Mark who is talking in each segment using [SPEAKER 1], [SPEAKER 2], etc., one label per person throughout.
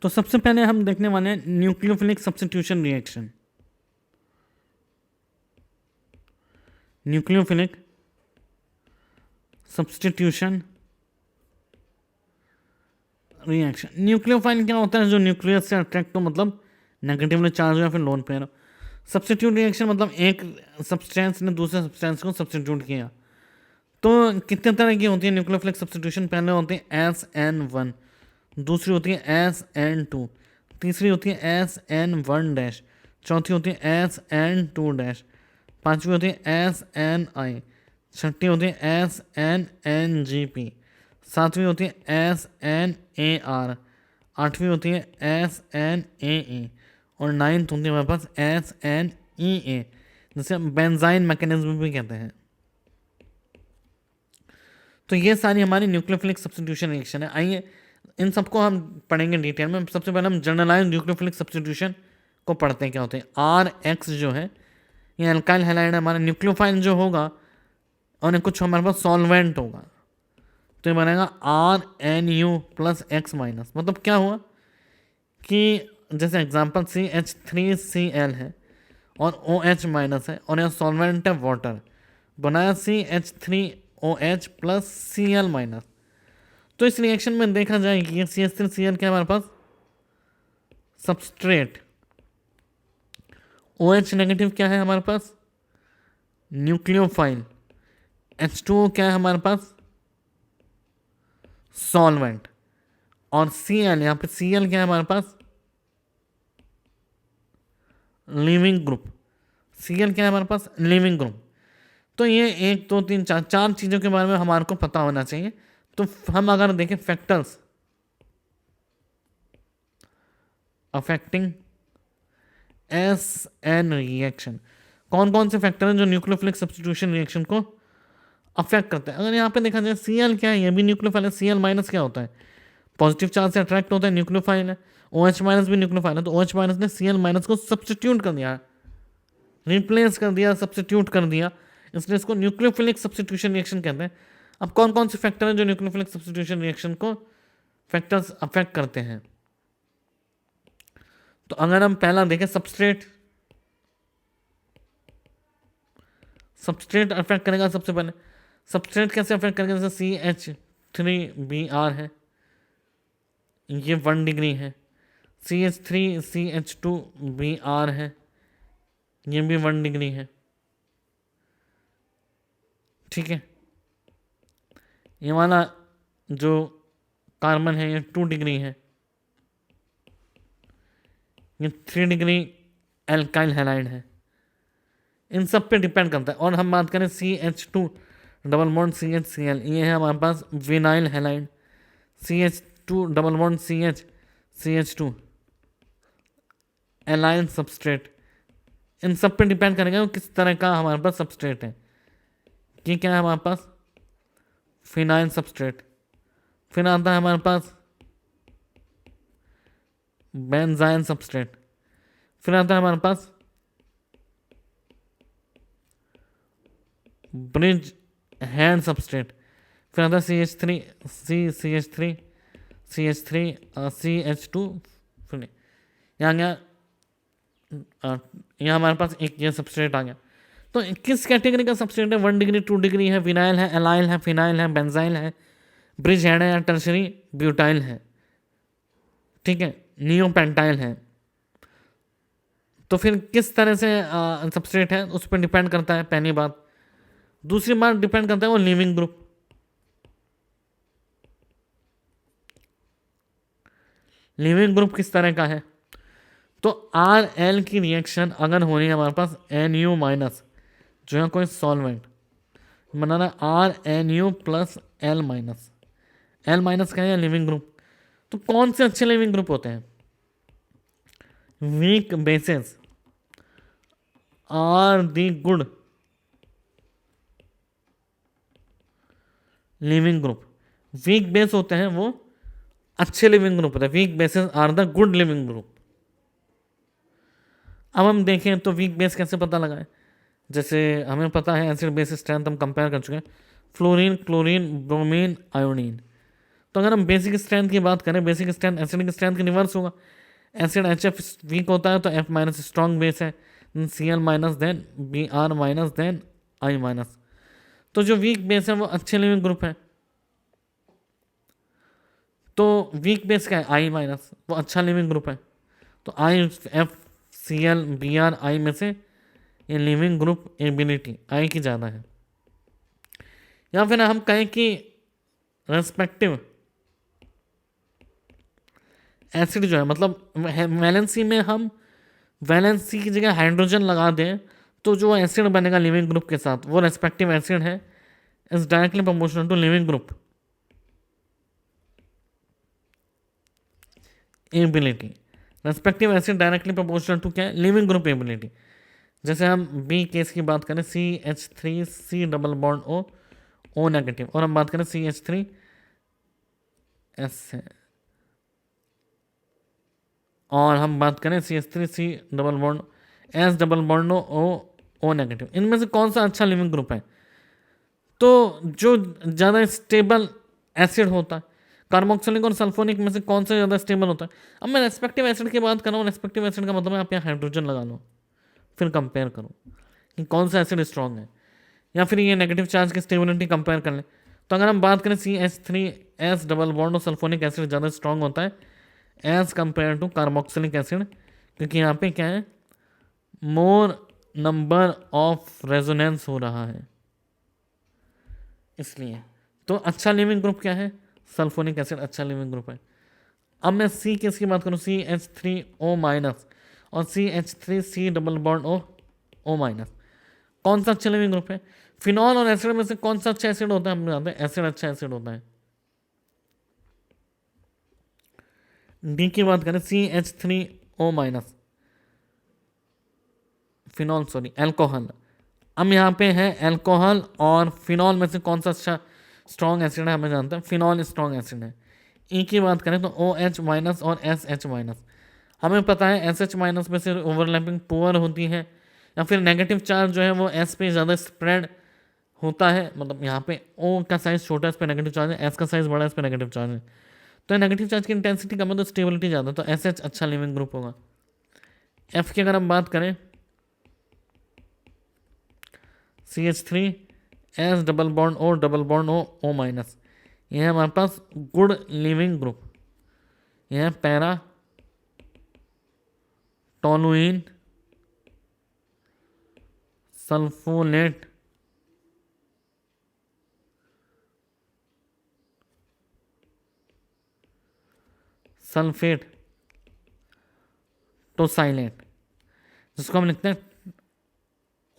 [SPEAKER 1] तो सबसे पहले हम देखने वाले हैं nucleophilic substitution reaction. Nucleophilic substitution reaction, nucleophile क्या होता है? जो न्यूक्लियस से अट्रैक्ट हो, मतलब नेगेटिवली चार्ज हो या फिर लोन पेयर हो। सब्स्टिट्यूट रिएक्शन मतलब एक सब्सटेंस ने दूसरे सब्सटेंस को सब्स्टिट्यूट किया। तो कितने तरह की होती है न्यूक्लियोफिलिक सब्स्टिट्यूशन? पहले होती है SN1, दूसरी होती है SN2, तीसरी होती है SN1-, चौथी होती है SN2-, पांचवी होती है SNI, छठी होती है SNNGP, सातवीं होती है SNAR, आठवीं होती है SNAE और नाइन्थ होती है हमारे पास SNEA, जिसे बेंजाइन मैकेनिज्म भी कहते हैं। तो ये सारी हमारी न्यूक्लियोफिलिक सब्स्टिट्यूशन रिएक्शन है। आइए इन सबको हम पढ़ेंगे डिटेल में। सबसे पहले हम जनरलाइज न्यूक्लियोफिलिक सब्स्टिट्यूशन को पढ़ते हैं क्या होते हैं। RX जो है ये अल्काइल हैलाइड है हमारा। न्यूक्लियोफाइल जो होगा और कुछ हमारे पास सॉल्वेंट होगा, तो ये बनेगा RNU + X-, मतलब क्या हुआ कि जैसे एग्जांपल CH3Cl है और OH- है और यहाँ सॉल्वेंट है वाटर, बनाया CH3OH + Cl-। तो इस रिएक्शन में देखा जाए कि CH3Cl क्या है हमारे पास? सबस्ट्रेट। OH- क्या है हमारे पास? न्यूक्लियोफाइल। H2O क्या है हमारे पास? सॉल्वेंट। और Cl, यहाँ पे Cl क्या है हमारे पास? Leaving group. Cl क्या है हमारे पास? Living group. तो ये 1 2 3 4 चार चीज़ों के बारे में हमारे को पता होना चाहिए। तो हम अगर देखें फैक्टर्स अफेक्टिंग SN रिएक्शन, कौन कौन से फैक्टर हैं जो न्यूक्लियोफिलिक सब्स्टिट्यूशन रिएक्शन को अफेक्ट करते हैं? अगर यहाँ पे देखा जाए Cl क्या है? ये भी न्यूक्लियोफाइल है। Cl- क्या होता है? पॉजिटिव चार्ज से अट्रैक्ट होता है, न्यूक्लियोफाइल है। OH- भी न्यूक्लियोफाइल है। तो OH- ने Cl- को सब्स्टिट्यूट कर दिया, रिप्लेस कर दिया, सब्स्टिट्यूट कर दिया, इसलिए इसको न्यूक्लियोफिलिक सब्स्टिट्यूशन रिएक्शन कहते हैं। अब कौन कौन से फैक्टर हैं जो न्यूक्लियोफिलिक सब्स्टिट्यूशन रिएक्शन को फैक्टर्स अफेक्ट करते हैं? तो अगर हम पहला देखें सबस्ट्रेट, सबस्ट्रेट अफेक्ट करेगा सबसे पहले। सबस्ट्रेट कैसे अफेक्ट करेगा? जैसे CH3Br है, ये 1 डिग्री है। CH3CH2Br है, ये भी 1 डिग्री है। ठीक है, ये वाला जो कार्बन है ये 2 डिग्री है, ये 3 डिग्री एल्काइल हैलाइड है। इन सब पे डिपेंड करता है। और हम बात करें CH2 डबल बॉन्ड CH-Cl, ये है हमारे पास vinyl halide. CH2 double bond CH-CH2 allyl substrate. इन सब पे डिपेंड करेगा किस तरह का हमारे पास सबस्ट्रेट है। ये क्या है हमारे पास? Phenyl substrate. फिर आता है हमारे पास बेंजाइन सबस्ट्रेट। फिर आता है हमारे पास ब्रिज हैंड सबस्ट्रेट। फिर आता है CH3 फिर यहाँ गया, यहाँ हमारे पास एक ये सबस्ट्रेट आ गया। तो किस कैटेगरी का सबस्ट्रेट है? 1 डिग्री, 2 डिग्री है, विनाइल है, एलाइल है, फिनाइल है, बेंजाइल है, ब्रिज हैंड है या टर्शरी ब्यूटाइल है। ठीक है, नियोपेंटाइल है। तो फिर किस तरह से सबस्ट्रेट है उस पर डिपेंड करता है, पहली बात। दूसरी बात डिपेंड करता है वो लिविंग ग्रुप। लिविंग ग्रुप किस तरह का है? तो RL की रिएक्शन अगर हो रही है हमारे पास NU-, जो है कोई सॉल्वेंट बनाना, RNU + L-। L- क्या है? Leaving group. तो कौन से अच्छे लिविंग ग्रुप होते हैं? Weak bases are the good leaving group. Weak base होते हैं वो अच्छे लिविंग ग्रुप होते हैं। Weak bases are the good leaving group. अब हम देखें तो वीक बेस कैसे पता लगाएं? जैसे हमें पता है एसिड बेस स्ट्रेंथ हम कंपेयर कर चुके हैं, फ्लोरीन, क्लोरीन, ब्रोमीन, आयोडीन। तो अगर हम बेसिक स्ट्रेंथ की बात करें, बेसिक स्ट्रेंथ एसिड की स्ट्रेंथ के रिवर्स होगा। एसिड HF वीक होता है तो F माइनस स्ट्रॉन्ग बेस है, Cl minus then Br minus then I minus. तो जो वीक बेस है वो अच्छे लिविंग ग्रुप है। तो वीक बेस क्या है? आई माइनस, वो अच्छा लिविंग ग्रुप है। तो आई FCl Br I में से ये लिविंग ग्रुप एबिलिटी आई की ज़्यादा है। या फिर हम कहें कि रेस्पेक्टिव एसिड जो है, मतलब वैलेंसी में हम वैलेंसी की जगह हाइड्रोजन लगा दें तो जो एसिड बनेगा लिविंग ग्रुप के साथ वो रेस्पेक्टिव एसिड है is directly proportional to leaving group ability. Respective acid directly proportional to क्या है? Leaving group ability. जैसे हम बी केस की बात करें CH3C double bond O negative, और हम बात करें CH3S है, और हम बात करें CH3C double bond S double bond O negative, इनमें से कौन सा अच्छा लिविंग ग्रुप है? तो जो ज़्यादा स्टेबल एसिड होता है, कार्बोक्सिलिक और सल्फोनिक में से कौन सा ज़्यादा स्टेबल होता है? अब मैं रेस्पेक्टिव एसिड की बात कर रहा हूँ। रेस्पेक्टिव एसिड का मतलब है आप यहाँ हाइड्रोजन लगा लो, फिर कंपेयर करो कि कौन सा एसिड स्ट्रॉन्ग है, या फिर ये नेगेटिव चार्ज की स्टेबिलिटी कंपेयर कर लें। तो अगर हम बात करें CH3S डबल बॉन्ड और सल्फोनिक एसिड ज़्यादा स्ट्रॉन्ग होता है as compare to carboxylic acid, क्योंकि यहाँ पे क्या है? मोर नंबर ऑफ रेजोनेंस हो रहा है, इसलिए। तो अच्छा लिविंग ग्रुप क्या है? सल्फोनिक एसिड अच्छा लिविंग ग्रुप है। अब मैं सी केस की बात करूँ, CH3O माइनस और CH3C double bond O minus, कौन सा अच्छा लिविंग ग्रुप है? फिनॉल और एसिड में से कौन सा अच्छा एसिड होता है? हम जानते हैं एसिड अच्छा एसिड होता है। डी की बात करें, CH3O minus phenol, sorry alcohol. अब यहाँ पे है एल्कोहल और फिनॉल में से कौन सा अच्छा स्ट्रॉन्ग एसिड है? हमें जानते हैं फिनॉल स्ट्रॉन्ग एसिड है। ई की बात करें तो OH माइनस और SH माइनस, हमें पता है SH माइनस में से ओवरलैपिंग पुअर होती है, या फिर नेगेटिव चार्ज जो है वो S पे ज़्यादा स्प्रेड होता है। मतलब यहाँ पे O का साइज छोटा है, इस पर नेगेटिव चार्ज है, S का साइज बड़ा है, इस पर नेगेटिव चार्ज है। तो नेगेटिव चार्ज की इंटेंसिटी कम है तो स्टेबिलिटी ज़्यादा, तो SH अच्छा लिविंग ग्रुप होगा। F की अगर हम बात करें, CH3S double bond O double bond O minus, यह है हमारे पास गुड लिविंग ग्रुप। यह है para toluene sulfonate sulphate tosylate, जिसको हम लिखते हैं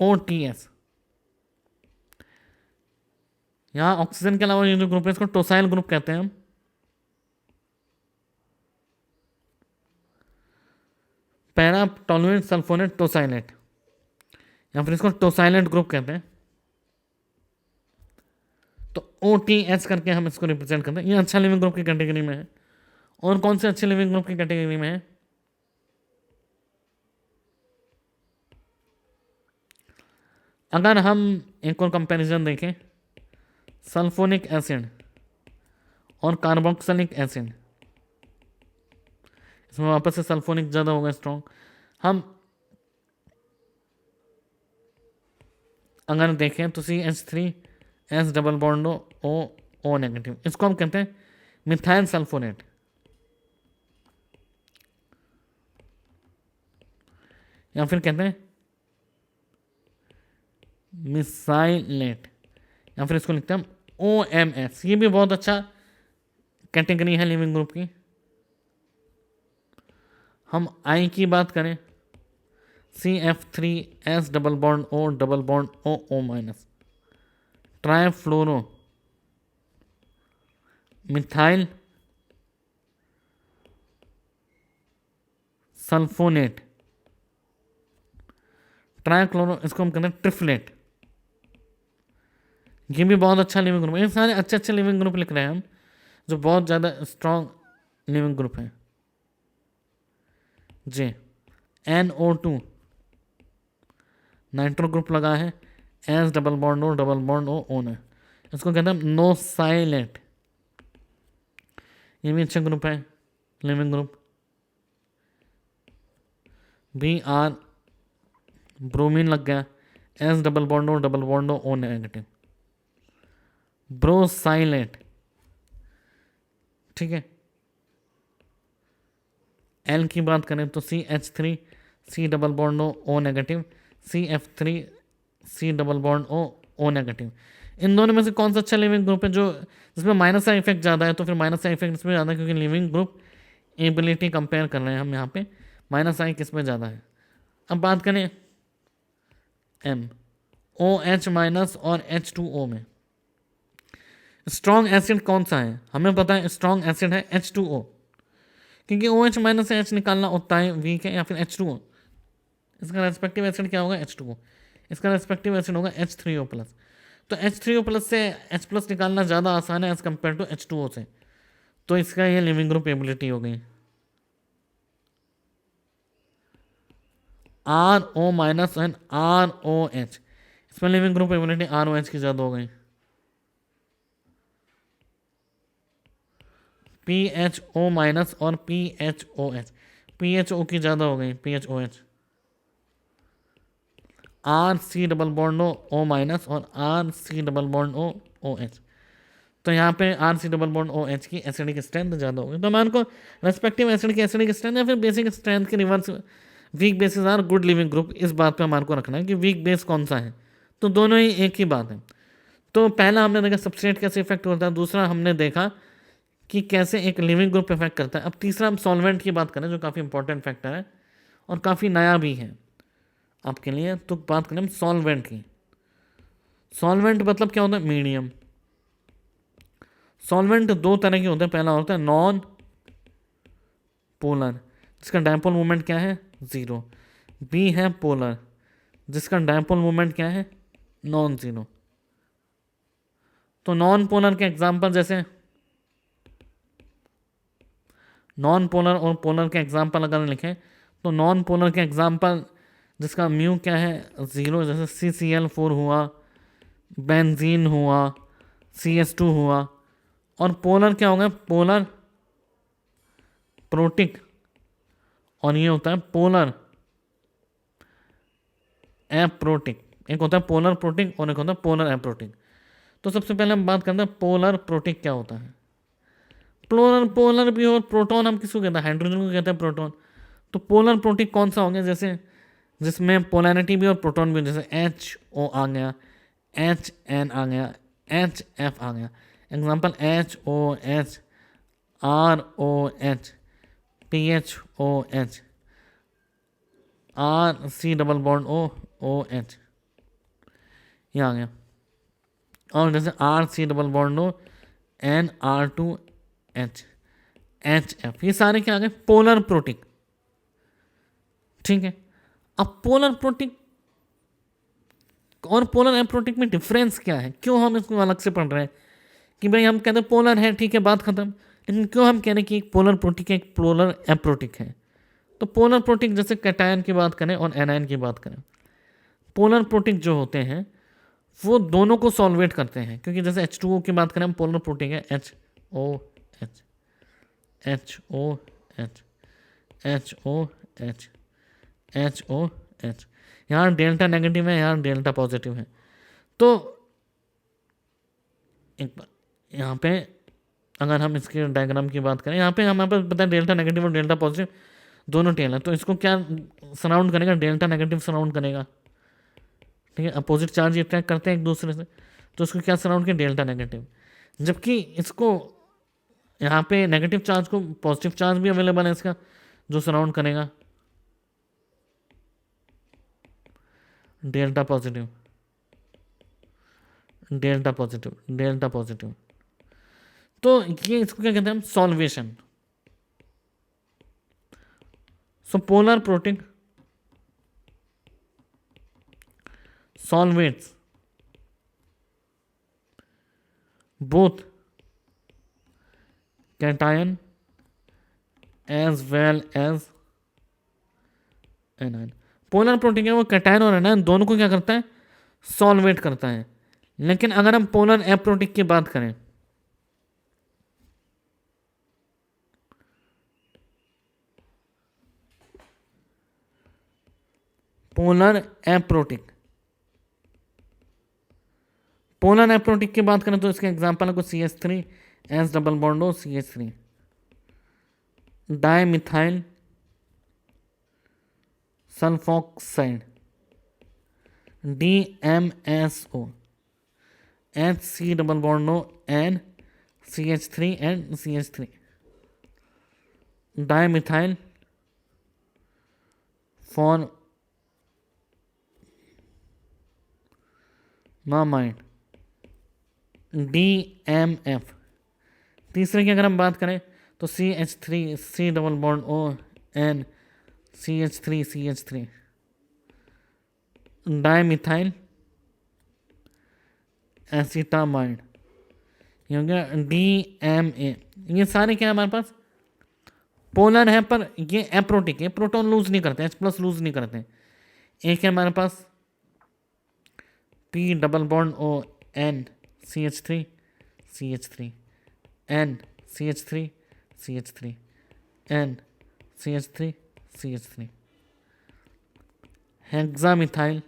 [SPEAKER 1] OTS। यहाँ ऑक्सीजन के अलावा ये जो ग्रुप है इसको टोसाइल ग्रुप कहते हैं हम। पैरा टोलुइन सल्फोनेट टोसाइलेट, या फिर इसको टोसाइलेट ग्रुप कहते हैं। तो OTS करके हम इसको रिप्रेजेंट करते हैं। ये अच्छा लिविंग ग्रुप की कैटेगरी में है। और कौन से अच्छे लिविंग ग्रुप की कैटेगरी में है? अगर हम एक और कंपैरिजन देखें, सल्फोनिक एसिड और कार्बोक्सिलिक एसिड, इसमें वापस से सल्फोनिक ज़्यादा होगा स्ट्रॉन्ग। हम अगर देखें तो CH3S double bond O negative, इसको हम कहते हैं मिथाइल सल्फोनेट, या फिर कहते हैं मिसाइलेट, या फिर इसको लिखते हैं हम OMS। ये भी बहुत अच्छा कैटेगरी है लिविंग ग्रुप की। हम आई की बात करें, CF3S double bond O double bond O minus, trifluoro methyl sulphonate trichloro, इसको हम कहते हैं ट्रिफलेट। ये भी बहुत अच्छा लिविंग ग्रुप है। ये सारे अच्छे अच्छे लिविंग ग्रुप लिख रहे हैं हम, जो बहुत ज़्यादा स्ट्रॉन्ग लिविंग ग्रुप है। जी, NO2 नाइट्रो ग्रुप लगा है, S double bond O double bond O ने, इसको कहते हैं नो साइलेट। ये भी अच्छा ग्रुप है, लिविंग ग्रुप। Br ब्रोमीन लग गया, S double bond O negative, brosylate, ठीक है। L की बात करें तो CH3 C double bond O negative, CF3 C double bond O negative. इन दोनों में से कौन सा अच्छा लिविंग ग्रुप है जो जिसमें माइनस का इफेक्ट ज़्यादा है? तो फिर माइनस का इफेक्ट इसमें ज़्यादा है, क्योंकि लिविंग ग्रुप एबिलिटी कंपेयर कर रहे हैं हम यहाँ पे, माइनस आई किस में ज़्यादा है। अब बात करें M, OH माइनस और H2O में स्ट्रॉन्ग एसिड कौन सा है? हमें पता है स्ट्रॉन्ग एसिड है H2O, क्योंकि OH माइनस से H निकालना होता है वीक है, या फिर H2O। इसका रेस्पेक्टिव एसिड क्या होगा? H2O। इसका रेस्पेक्टिव एसिड होगा H3O प्लस। तो H3O प्लस से H प्लस निकालना ज़्यादा आसान है एज कम्पेयर टू H2O से। तो इसका ये लिविंग ग्रुप एबिलिटी हो गई। RO माइनस एंड ROH, इसमें लिविंग ग्रुप एबिलिटी ROH की ज़्यादा हो गई। PHO माइनस और PHOH, PHO की ज़्यादा हो गई, PHOH। RC double bond O minus और RC डबल बॉन्ड OH, तो यहाँ पे RC डबल बॉन्ड OH की एसिडिक स्ट्रेंथ ज़्यादा होगी। तो हमारे को रेस्पेक्टिव एसिड की एसिडिक स्ट्रेंथ या फिर बेसिक स्ट्रेंथ के reverse weak bases are good leaving group, इस बात पे हमारे को रखना है कि वीक बेस कौन सा है। तो दोनों ही एक ही बात है। तो पहला हमने देखा सबस्ट्रेट कैसे इफेक्ट होता है, दूसरा हमने देखा कि कैसे एक लिविंग ग्रुप इफेक्ट करता है। अब तीसरा हम सॉल्वेंट की बात करें जो काफ़ी इंपॉर्टेंट फैक्टर है और काफ़ी नया भी है आपके लिए। तो बात करें हम सॉल्वेंट की। सॉल्वेंट मतलब क्या होता है? मीडियम। सॉल्वेंट दो तरह के होते हैं, पहला होता है नॉन पोलर जिसका डायपोल मोमेंट क्या है? 0। बी है पोलर जिसका डायपोल मोमेंट क्या है? Non zero. तो नॉन पोलर के एग्जांपल जैसे नॉन पोलर और पोलर के एग्जांपल अगर लिखें तो नॉन पोलर के एग्जांपल जिसका म्यू क्या है? 0, जैसे CCl4 हुआ, बेंजीन हुआ, CS2 हुआ। और पोलर क्या होगा? पोलर प्रोटिक, और ये होता है पोलर एप्रोटिक। एक होता है पोलर प्रोटिक और एक होता है पोलर एप्रोटिक। तो सबसे पहले हम बात करते हैं पोलर प्रोटिक क्या होता है। पोलर पोलर भी और प्रोटॉन हम किसको कहते हैं? हाइड्रोजन को कहते हैं प्रोटॉन। तो पोलर प्रोटिक कौन सा हो गया? जैसे जिसमें पोलैरिटी भी और प्रोटॉन भी, जैसे HO आ गया, HN आ गया, HF आ गया। Example HOH, ROH, PHOH, RC double bond OH, ये आ गया। और जैसे RC double bond NR2H, HF, ये सारे क्या आ गए? पोलर प्रोटिक, ठीक है। अब पोलर प्रोटिक और पोलर एप्रोटिक में डिफरेंस क्या है? क्यों हम इसको अलग से पढ़ रहे हैं? कि भाई हम कहते हैं पोलर है, ठीक है, बात खत्म, लेकिन क्यों हम कह रहे हैं कि एक पोलर प्रोटिक है, एक पोलर एप्रोटिक है? तो पोलर प्रोटिक जैसे कैटायन की बात करें और एनायन की बात करें, पोलर प्रोटिक जो होते हैं वो दोनों को सॉल्वेट करते हैं। क्योंकि जैसे H2O की बात करें, पोलर प्रोटिक है HOH, HOH, HOH, HOH, यहाँ डेल्टा नेगेटिव है, यहाँ डेल्टा पॉजिटिव है। तो एक बार यहाँ पे अगर हम इसके डायग्राम की बात करें, यहाँ पे हमारे पास पता है डेल्टा नेगेटिव और डेल्टा पॉजिटिव दोनों टेल है। तो इसको क्या सराउंड करेगा? डेल्टा नेगेटिव सराउंड करेगा, ठीक है। अपोजिट चार्ज अट्रैक्ट करते हैं एक दूसरे से, तो इसको क्या सराउंड किया? Delta negative. जबकि इसको यहाँ पे नेगेटिव चार्ज को पॉजिटिव चार्ज भी अवेलेबल है इसका जो सराउंड करेगा, delta positive, delta positive, delta positive. तो ये इसको क्या कहते हैं हम? Solvation. So polar protic solvates both cation as well as anion। Polar protein है वो कैटायन और एनायन दोनों को क्या करता है? सॉल्वेट करता है। लेकिन अगर हम पोलर एप्रोटिक की बात करें पोलर एप्रोटिक। पोलर एप्रोटिक की बात करें तो इसके एग्जाम्पल है CH3 S double bond O CH3, dimethyl sulphoxide DMSO, HC double bond O N CH3 and CH3, dimethyl formamide DMF। तीसरे की अगर हम बात करें तो CH3 C double bond O N CH3 di methyl acetamide, ये हो गया DMA। ये सारे क्या है हमारे पास, पोलर है पर ये एप्रोटिक है, प्रोटॉन लूज नहीं करते, H+ लूज नहीं करते। एक है हमारे पास P double bond O N CH3 N CH3 N CH3 hexamethyl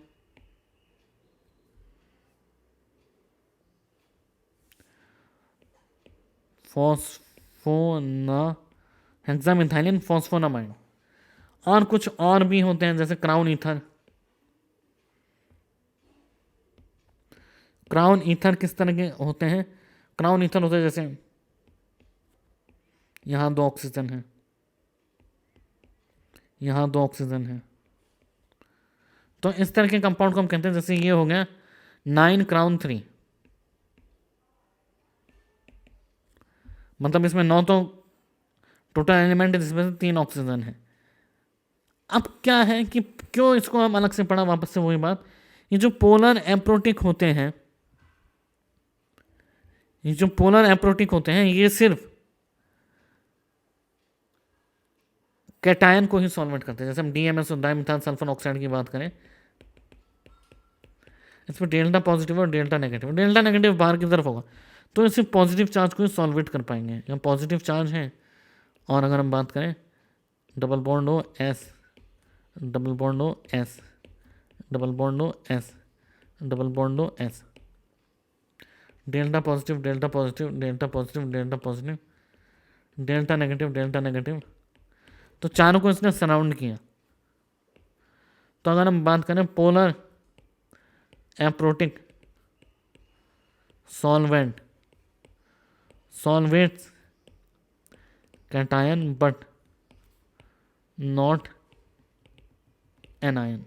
[SPEAKER 1] hexamethylene phosphonamide. और कुछ और भी होते हैं जैसे क्राउन ईथर किस तरह के होते हैं, क्राउन ईथर होते हैं जैसे यहां 2 ऑक्सीजन है, यहां 2 ऑक्सीजन है, तो इस तरह के कंपाउंड को हम कहते हैं, जैसे ये हो गया 9 क्राउन 3, मतलब इसमें 9 तो टोटल एलिमेंट है जिसमें से 3 ऑक्सीजन है। अब क्या है कि क्यों इसको हम अलग से पढ़ा, वापस से वही बात, ये जो पोलर एप्रोटिक होते हैं, ये सिर्फ कैटायन को ही सॉल्वेट करते हैं। जैसे हम DMSO डाइमिथाइल सल्फर ऑक्साइड की बात करें, इसमें डेल्टा पॉजिटिव और डेल्टा नेगेटिव बाहर की तरफ होगा, तो इसे पॉजिटिव चार्ज को ही सॉल्वेट कर पाएंगे। यहाँ पॉजिटिव चार्ज है, और अगर हम बात करें double bond O S double bond O S double bond O S double bond O S, delta positive delta negative, तो चारों को इसने सराउंड किया। तो अगर हम बात करें polar aprotic solvates cation but not anion.